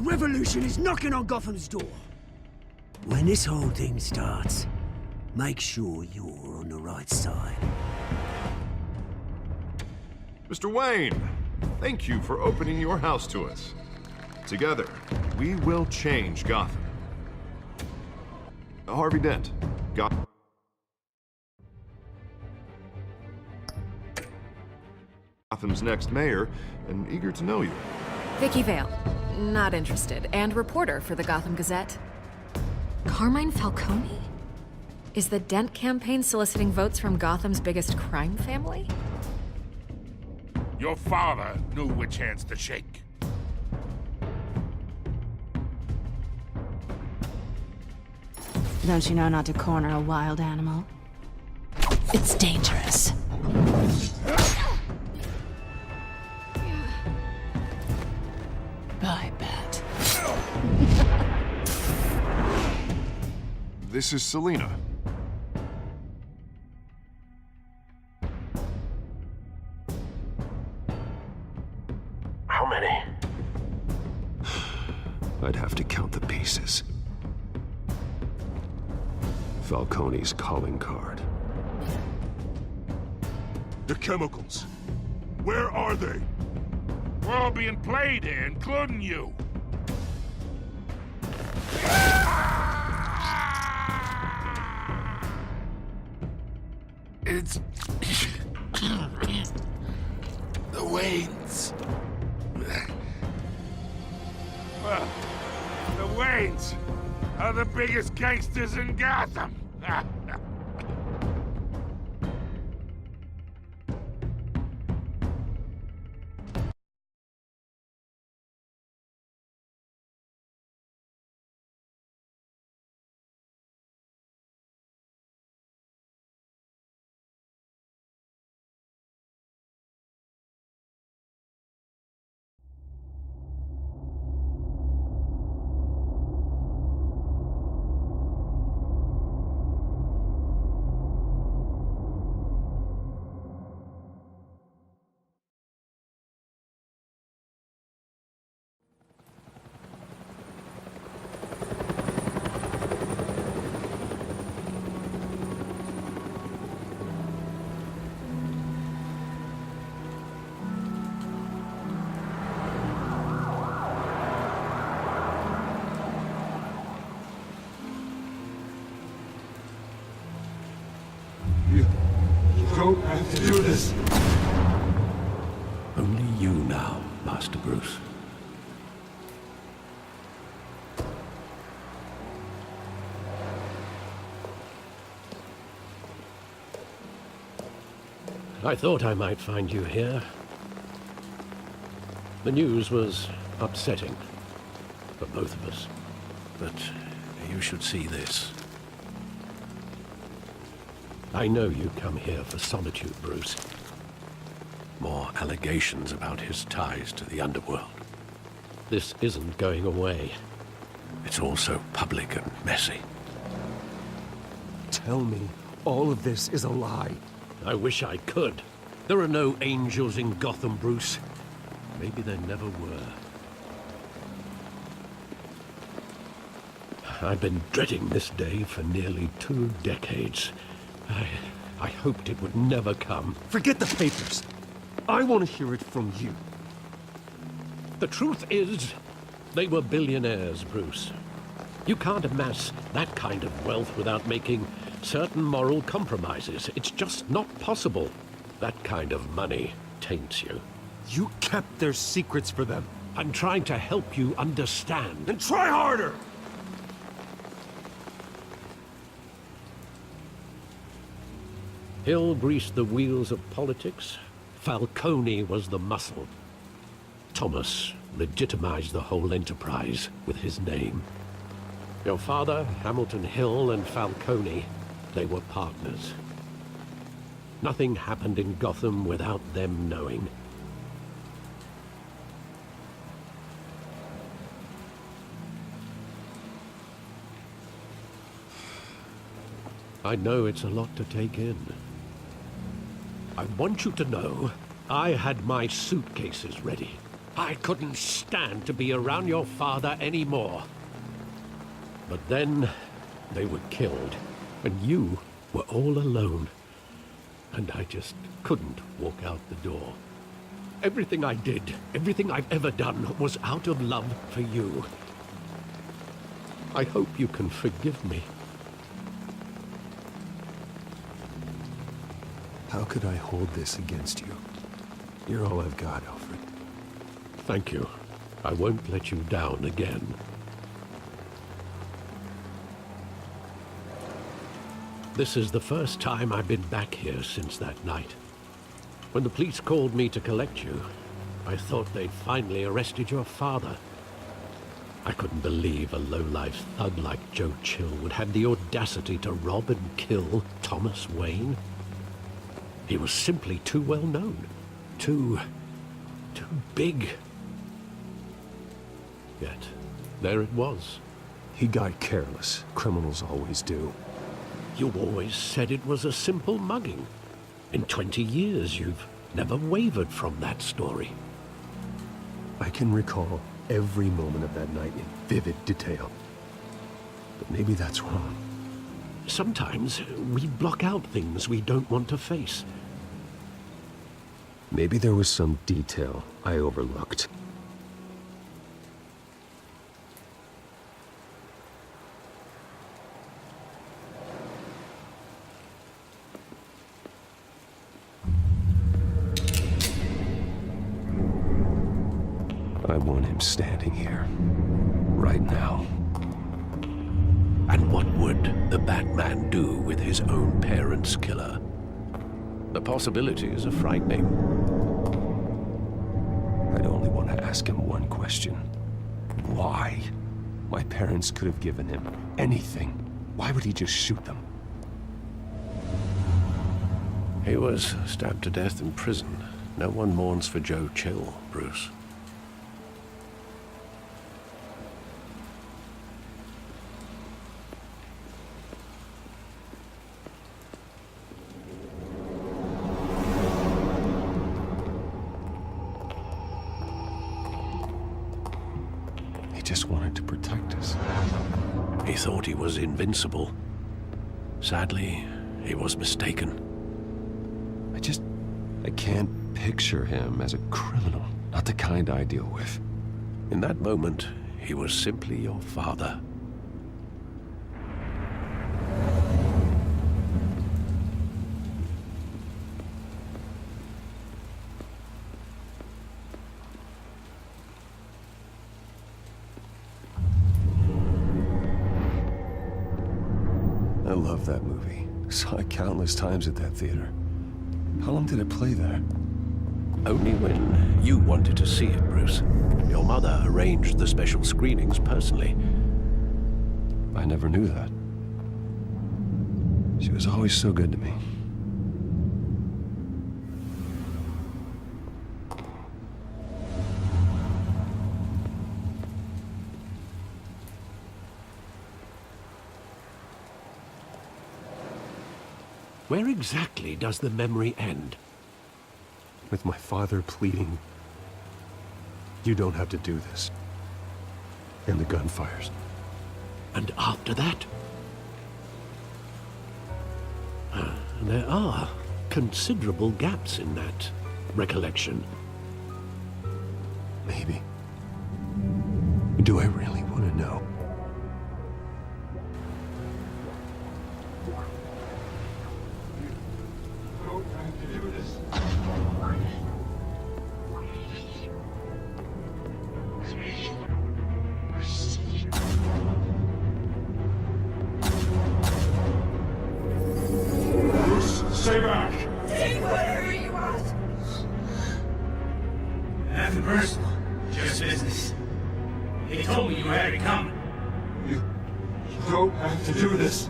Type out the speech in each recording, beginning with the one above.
revolution is knocking on Gotham's door. When this whole thing starts, make sure you're on the right side. Mr. Wayne, thank you for opening your house to us. Together, we will change Gotham. Harvey Dent, Gotham's next mayor, and eager to know you. Vicky Vale, not interested, and reporter for the Gotham Gazette. Carmine Falcone? Is the Dent campaign soliciting votes from Gotham's biggest crime family? Your father knew which hands to shake. Don't you know not to corner a wild animal? It's dangerous. I bet. This is Selina. How many? I'd have to count the pieces. Falcone's calling card. The chemicals. Where are they? We're all being played here, including you. It's... the Waynes. Well, the Waynes are the biggest gangsters in Gotham. Don't have to do this. Only you now, Master Bruce. I thought I might find you here. The news was upsetting for both of us. But you should see this. I know you come here for solitude, Bruce. More allegations about his ties to the underworld. This isn't going away. It's all so public and messy. Tell me, all of this is a lie. I wish I could. There are no angels in Gotham, Bruce. Maybe there never were. I've been dreading this day for nearly 2 decades. I hoped it would never come. Forget the papers. I want to hear it from you. The truth is, they were billionaires, Bruce. You can't amass that kind of wealth without making certain moral compromises. It's just not possible. That kind of money taints you. You kept their secrets for them. I'm trying to help you understand. Then try harder! Hill greased the wheels of politics. Falcone was the muscle. Thomas legitimized the whole enterprise with his name. Your father, Hamilton Hill, and Falcone, they were partners. Nothing happened in Gotham without them knowing. I know it's a lot to take in. I want you to know I had my suitcases ready. I couldn't stand to be around your father anymore. But then they were killed, and you were all alone. And I just couldn't walk out the door. Everything I did, everything I've ever done, was out of love for you. I hope you can forgive me. How could I hold this against you? You're all I've got, Alfred. Thank you. I won't let you down again. This is the first time I've been back here since that night. When the police called me to collect you, I thought they'd finally arrested your father. I couldn't believe a low-life thug like Joe Chill would have the audacity to rob and kill Thomas Wayne. He was simply too well known. Too big. Yet, there it was. He got careless. Criminals always do. You always said it was a simple mugging. In 20 years, you've never wavered from that story. I can recall every moment of that night in vivid detail. But maybe that's wrong. Sometimes we block out things we don't want to face. Maybe there was some detail I overlooked. I want him standing here, right now. And what would the Batman do with his own parents' killer? The possibilities are frightening. I'd only want to ask him one question. Why? My parents could have given him anything. Why would he just shoot them? He was stabbed to death in prison. No one mourns for Joe Chill, Bruce. Just wanted to protect us. He thought he was invincible. Sadly, he was mistaken. I can't picture him as a criminal. Not the kind I deal with. In that moment, he was simply your father. I love that movie. Saw it countless times at that theater. How long did it play there? Only when you wanted to see it, Bruce. Your mother arranged the special screenings personally. I never knew that. She was always so good to me. Where exactly does the memory end? With my father pleading, "You don't have to do this." And the gunfires. And after that? There are considerable gaps in that recollection. Maybe. Do I really want to know? Stay back! Take whatever you want! Nothing personal, just business. They told me you had it coming. You don't have to do this.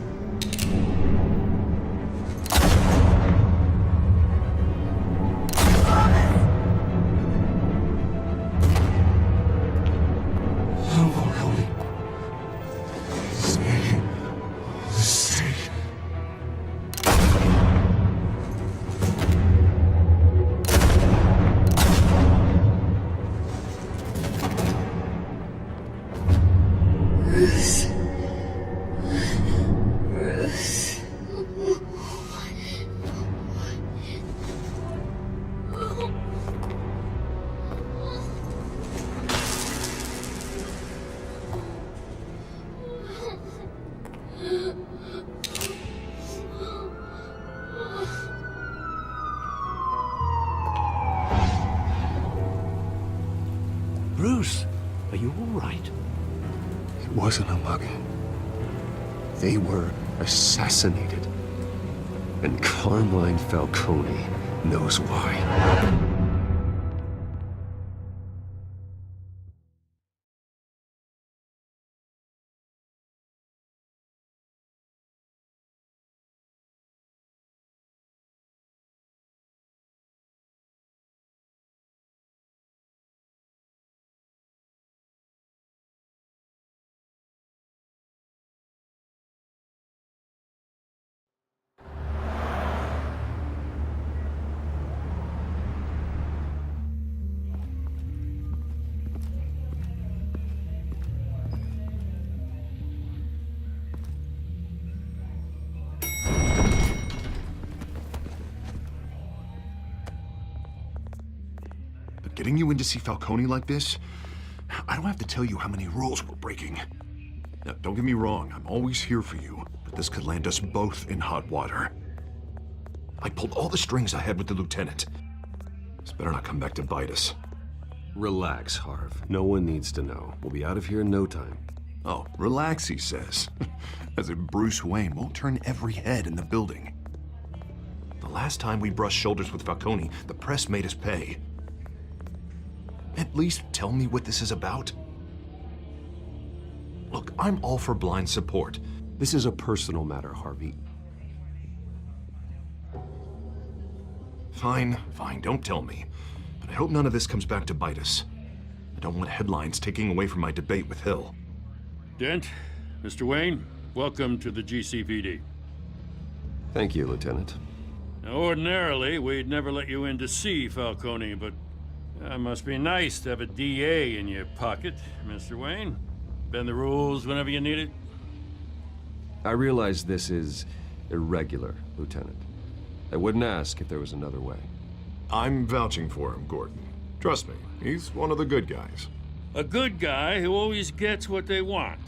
you all right? It wasn't a mugging. They were assassinated. And Carmine Falcone knows why. Getting you in to see Falcone like this? I don't have to tell you how many rules we're breaking. Now, don't get me wrong, I'm always here for you, but this could land us both in hot water. I pulled all the strings I had with the lieutenant. This better not come back to bite us. Relax, Harv. No one needs to know. We'll be out of here in no time. Oh, relax, he says. As if Bruce Wayne won't turn every head in the building. The last time we brushed shoulders with Falcone, the press made us pay. At least tell me what this is about. Look, I'm all for blind support. This is a personal matter, Harvey. Fine, don't tell me. But I hope none of this comes back to bite us. I don't want headlines taking away from my debate with Hill. Dent, Mr. Wayne, welcome to the GCPD. Thank you, Lieutenant. Now, ordinarily, we'd never let you in to see Falcone, but it must be nice to have a DA in your pocket, Mr. Wayne. Bend the rules whenever you need it. I realize this is irregular, Lieutenant. I wouldn't ask if there was another way. I'm vouching for him, Gordon. Trust me, he's one of the good guys. A good guy who always gets what they want.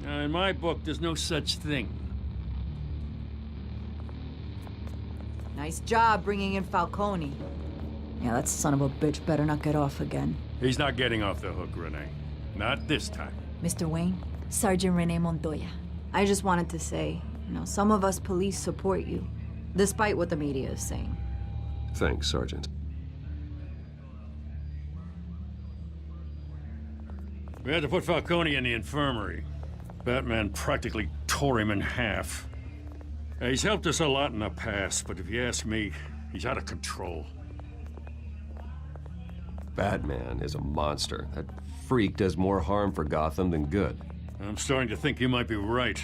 Now, in my book, there's no such thing. Nice job bringing in Falcone. Yeah, that son of a bitch better not get off again. He's not getting off the hook, Renee. Not this time. Mr. Wayne, Sergeant Renee Montoya. I just wanted to say, some of us police support you, despite what the media is saying. Thanks, Sergeant. We had to put Falcone in the infirmary. Batman practically tore him in half. He's helped us a lot in the past, but if you ask me, he's out of control. Batman is a monster. That freak does more harm for Gotham than good. I'm starting to think you might be right.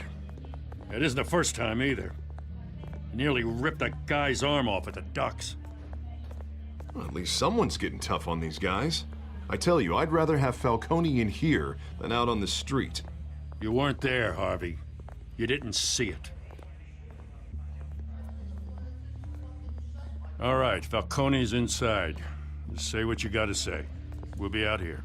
It isn't the first time either. He nearly ripped a guy's arm off at the docks. Well, at least someone's getting tough on these guys. I tell you, I'd rather have Falcone in here than out on the street. You weren't there, Harvey. You didn't see it. All right, Falcone's inside. Just say what you gotta say. We'll be out here.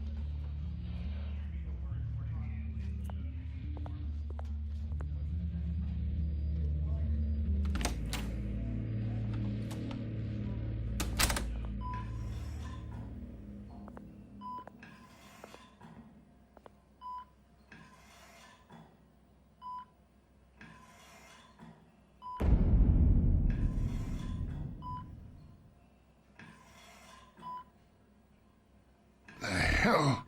Hell,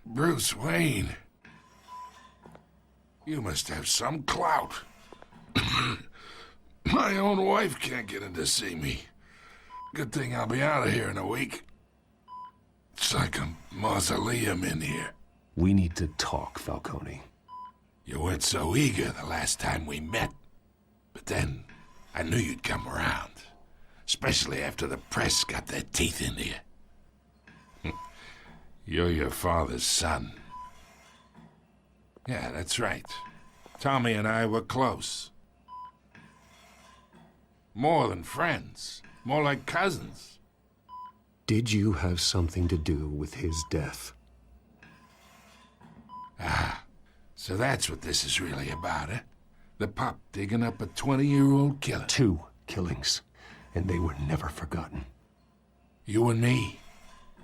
Bruce Wayne. You must have some clout. My own wife can't get in to see me. Good thing I'll be out of here in a week. It's like a mausoleum in here. We need to talk, Falcone. You weren't so eager the last time we met. But then, I knew you'd come around. Especially after the press got their teeth into you. You're your father's son. Yeah, that's right. Tommy and I were close. More than friends. More like cousins. Did you have something to do with his death? Ah, so that's what this is really about, eh? The pup digging up a 20-year-old killer. 2 killings, and they were never forgotten. You and me,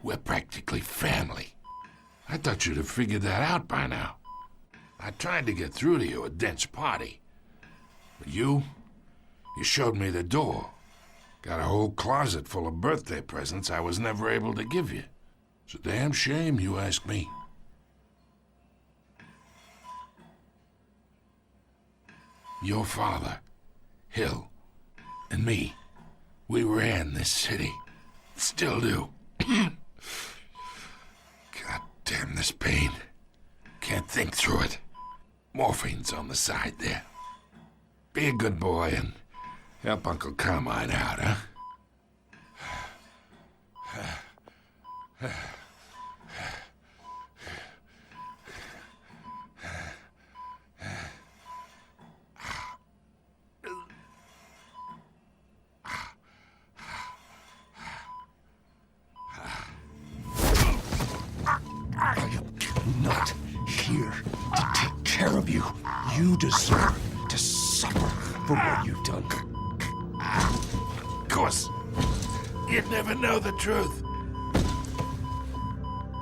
we're practically family. I thought you'd have figured that out by now. I tried to get through to you at Dent's party. But you showed me the door. Got a whole closet full of birthday presents I was never able to give you. It's a damn shame, you ask me. Your father, Hill, and me, we ran this city. Still do. God damn this pain. Can't think through it. Morphine's on the side there. Be a good boy and help Uncle Carmine out, huh? Not here to take care of you. You deserve to suffer for what you've done. Of course, you'd never know the truth.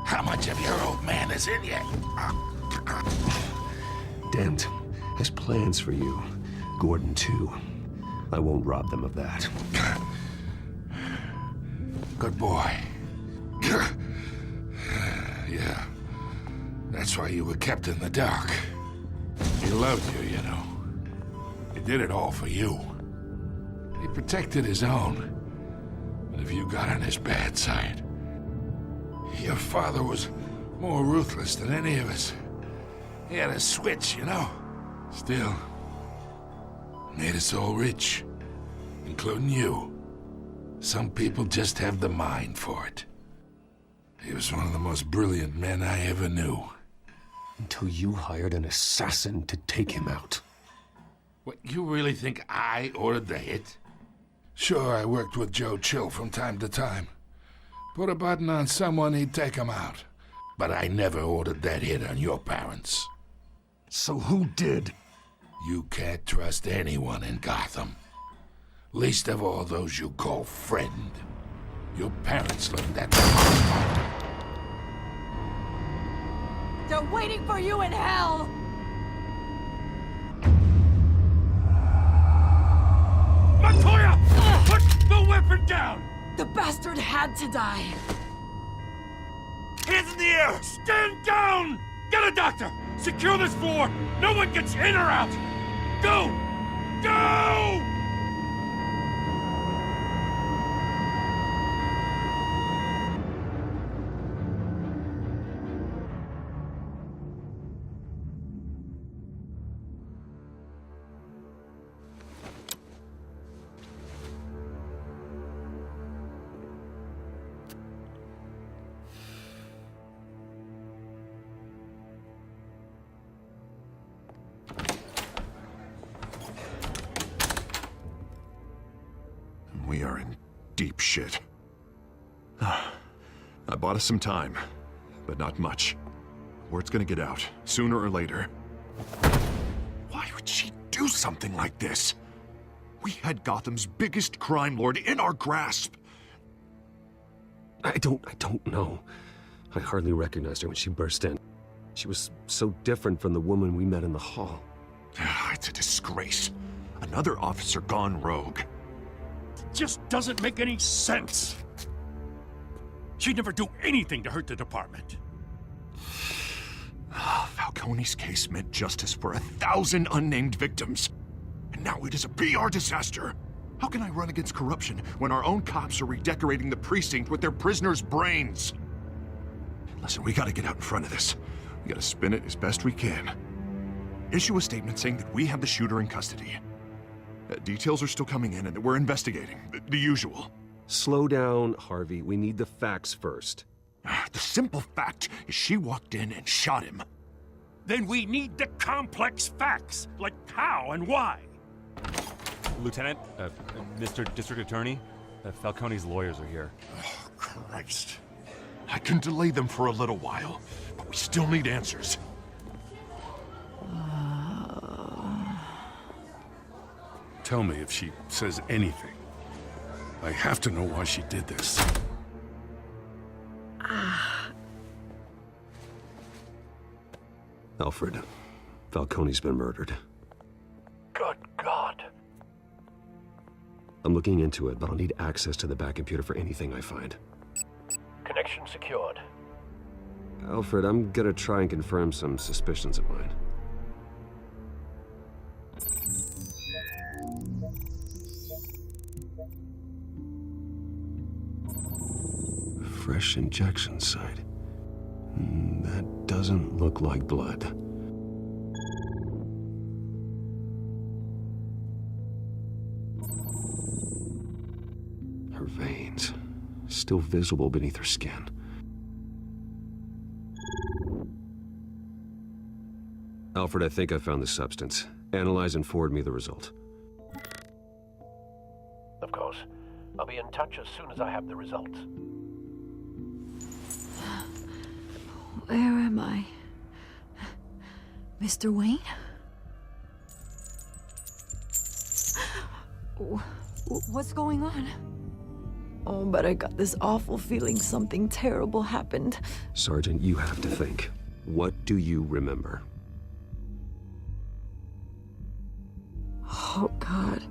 How much of your old man is in you? Dent has plans for you. Gordon, too. I won't rob them of that. Good boy. Yeah. That's why you were kept in the dark. He loved you, you know. He did it all for you. He protected his own. But if you got on his bad side, your father was more ruthless than any of us. He had a switch, you know. Still, made us all rich, including you. Some people just have the mind for it. He was one of the most brilliant men I ever knew. Until you hired an assassin to take him out. What, you really think I ordered the hit? Sure, I worked with Joe Chill from time to time. Put a button on someone, he'd take him out. But I never ordered that hit on your parents. So who did? You can't trust anyone in Gotham. Least of all those you call friend. Your parents learned that the hard way. They're waiting for you in hell! Montoya! Put the weapon down! The bastard had to die. Hands in the air! Stand down! Get a doctor! Secure this floor! No one gets in or out! Go! Go! We are in deep shit. I bought us some time, but not much. Word's gonna get out, sooner or later. Why would she do something like this? We had Gotham's biggest crime lord in our grasp. I don't know. I hardly recognized her when she burst in. She was so different from the woman we met in the hall. It's a disgrace. Another officer gone rogue. Just doesn't make any sense. She'd never do anything to hurt the department. Falcone's case meant justice for 1,000 unnamed victims. And now it is a PR disaster. How can I run against corruption when our own cops are redecorating the precinct with their prisoners' brains? Listen, we gotta get out in front of this. We gotta spin it as best we can. Issue a statement saying that we have the shooter in custody. Details are still coming in and that we're investigating. The usual. Slow down, Harvey. We need the facts first. The simple fact is she walked in and shot him. Then we need the complex facts, like how and why. Lieutenant, Mr. District Attorney, Falcone's lawyers are here. Oh, Christ. I can delay them for a little while, but we still need answers. Tell me if she says anything. I have to know why she did this. Alfred, Falcone's been murdered. Good God. I'm looking into it, but I'll need access to the back computer for anything I find. Connection secured. Alfred, I'm gonna try and confirm some suspicions of mine. Fresh injection site. That doesn't look like blood. Her veins, still visible beneath her skin. Alfred, I think I found the substance. Analyze and forward me the result. Of course. I'll be in touch as soon as I have the results. Where am I? Mr. Wayne? What's going on? Oh, but I got this awful feeling something terrible happened. Sergeant, you have to think. What do you remember? Oh, God.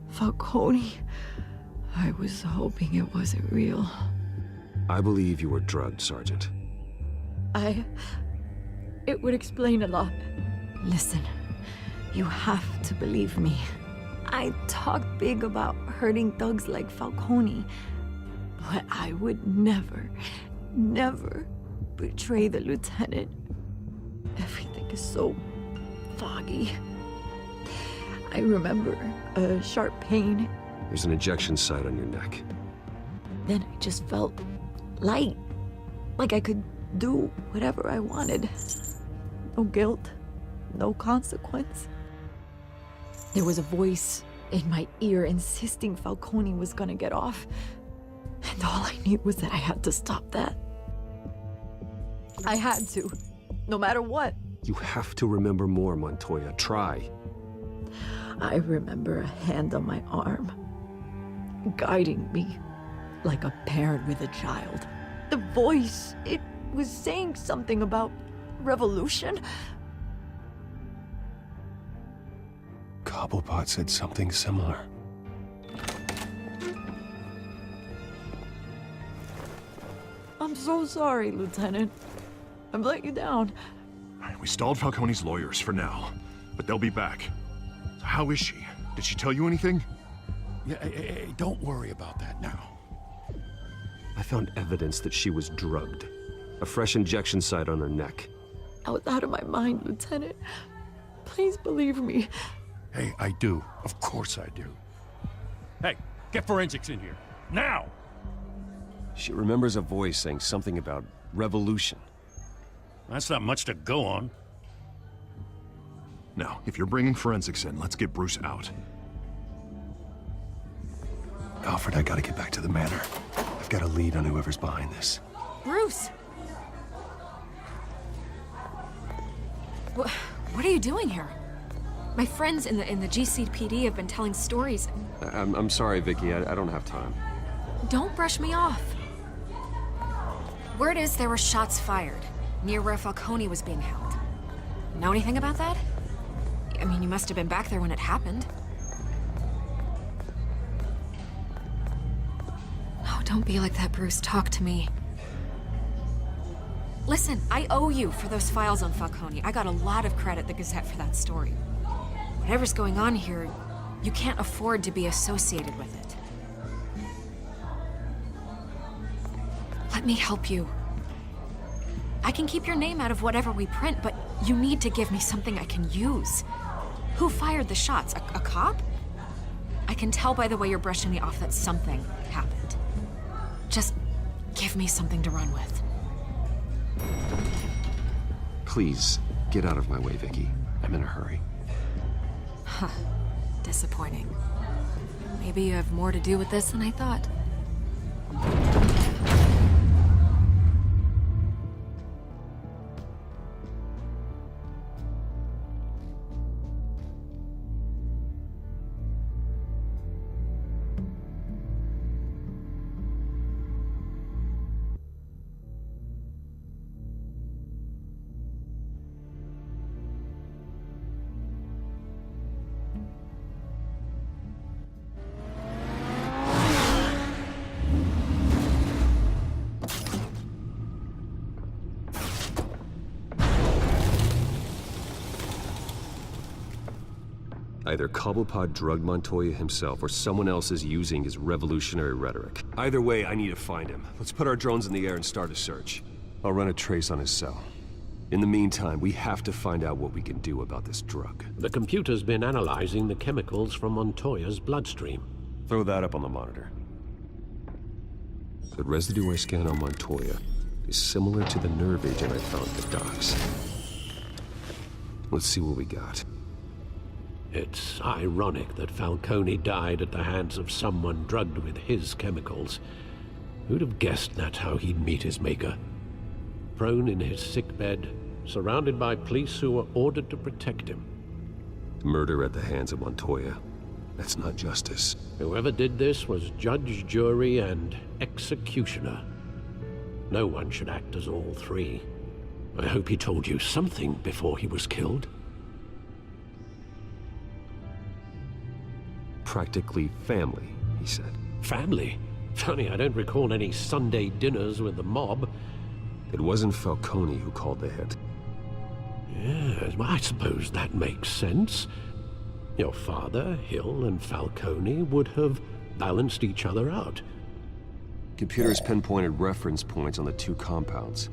Falcone. I was hoping it wasn't real. I believe you were drugged, Sergeant. It would explain a lot. Listen, you have to believe me. I talk big about hurting thugs like Falcone, but I would never, never betray the lieutenant. Everything is so foggy. I remember a sharp pain. There's an injection site on your neck. Then I just felt light, like I could do whatever I wanted. No guilt, no consequence. There was a voice in my ear insisting Falcone was gonna get off. And all I knew was that I had to stop that. I had to, no matter what. You have to remember more, Montoya. Try. I remember a hand on my arm, guiding me like a parent with a child. The voice, it was saying something about revolution. Cobblepot said something similar. I'm so sorry, Lieutenant. I've let you down. We stalled Falcone's lawyers for now, but they'll be back. So how is she? Did she tell you anything? Yeah, hey, don't worry about that now. I found evidence that she was drugged. A fresh injection site on her neck. I was out of my mind, Lieutenant. Please believe me. Hey, I do. Of course I do. Hey, get forensics in here. Now! She remembers a voice saying something about revolution. That's not much to go on. Now, if you're bringing forensics in, let's get Bruce out. Alfred, I gotta get back to the manor. I've got a lead on whoever's behind this. Bruce! What are you doing here? My friends in the GCPD have been telling stories. I'm sorry, Vicky. I don't have time. Don't brush me off. Word is there were shots fired near where Falcone was being held. Know anything about that? I mean, you must have been back there when it happened. Oh, don't be like that, Bruce. Talk to me. Listen, I owe you for those files on Falcone. I got a lot of credit at the Gazette for that story. Whatever's going on here, you can't afford to be associated with it. Let me help you. I can keep your name out of whatever we print, but you need to give me something I can use. Who fired the shots? A cop? I can tell by the way you're brushing me off that something happened. Just give me something to run with. Please, get out of my way, Vicky. I'm in a hurry. Huh. Disappointing. Maybe you have more to do with this than I thought. Either Cobblepot drugged Montoya himself, or someone else is using his revolutionary rhetoric. Either way, I need to find him. Let's put our drones in the air and start a search. I'll run a trace on his cell. In the meantime, we have to find out what we can do about this drug. The computer's been analyzing the chemicals from Montoya's bloodstream. Throw that up on the monitor. The residue I scan on Montoya is similar to the nerve agent I found at the docks. Let's see what we got. It's ironic that Falcone died at the hands of someone drugged with his chemicals. Who'd have guessed that's how he'd meet his maker? Prone in his sickbed, surrounded by police who were ordered to protect him. Murder at the hands of Montoya. That's not justice. Whoever did this was judge, jury, and executioner. No one should act as all three. I hope he told you something before he was killed. Practically family, he said. Family? Funny, I don't recall any Sunday dinners with the mob. It wasn't Falcone who called the hit. Yes, well, I suppose that makes sense. Your father, Hill, and Falcone would have balanced each other out. Computers pinpointed reference points on the two compounds.